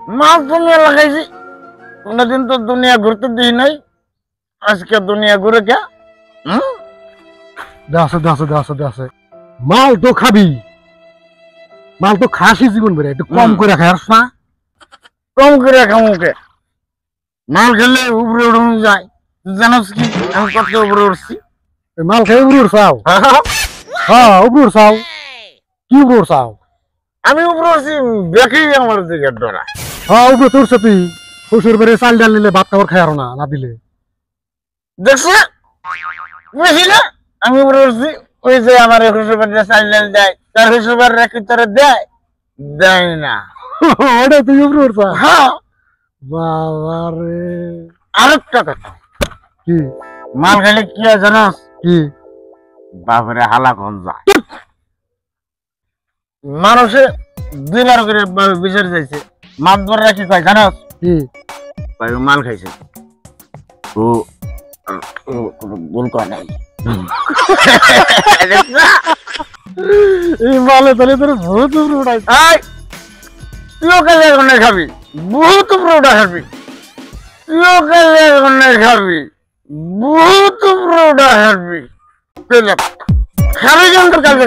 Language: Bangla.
মাল দুনিয়া লাগাইছি, কোনদিন তো দুনিয়া ঘুরতে দিই নাই, আজকে দুনিয়া ঘুরে কে? দেছে মাল তো খাবি, মাল তো খাসি জীবন বেড়ে, একটু কম করে খাস না। কম করে খামুকে মাল খেলে উপরে উঠুন যায়, জানোস কি আমি কত উপরে উঠছি? মাল খেয়ে উপরে উঠছাও? হ্যাঁ উপরে উঠছাও। কি উপরে উঠছাও? আমি উপরে উঠছি, দেখেই আমার দিকে ডরা। হ্যাঁ উপরে তো উঠছে, তুই শ্বশুর বেড়ে চাল ডাল নিলে ভাত খাবার খাই আর না দিলে দেখছে বুঝি না আমি উপরে উঠছি। ওই যে আমার শ্বশুর বাড়িতে চাল ডাল দেয়, তার শ্বশুর বাড়ির কি তোরা দেয়? দেয় না। ওটা তুই উপরে উঠছা? হ্যাঁ। বাবা রে, আরেকটা কথা, কি মাল খেলে কি হয় জানোস? কি? বাপরে হালা কোন যায়, মানুষে দুইবার করে বিচার যাইছে, মাতবররা কি কয় জানোস? কি ভাই ও মাল খাইছে, ও ভুল করে নাই। এই মালে তাহলে তোর ভূত উপরে উঠাই। তুইও কালে এখন খাবি, বহুত উপরে উঠা খাবি, তুইও কালে এখন খাবি, বহুত উপরে উঠা খাবি, খাবি কিন্তু কালকে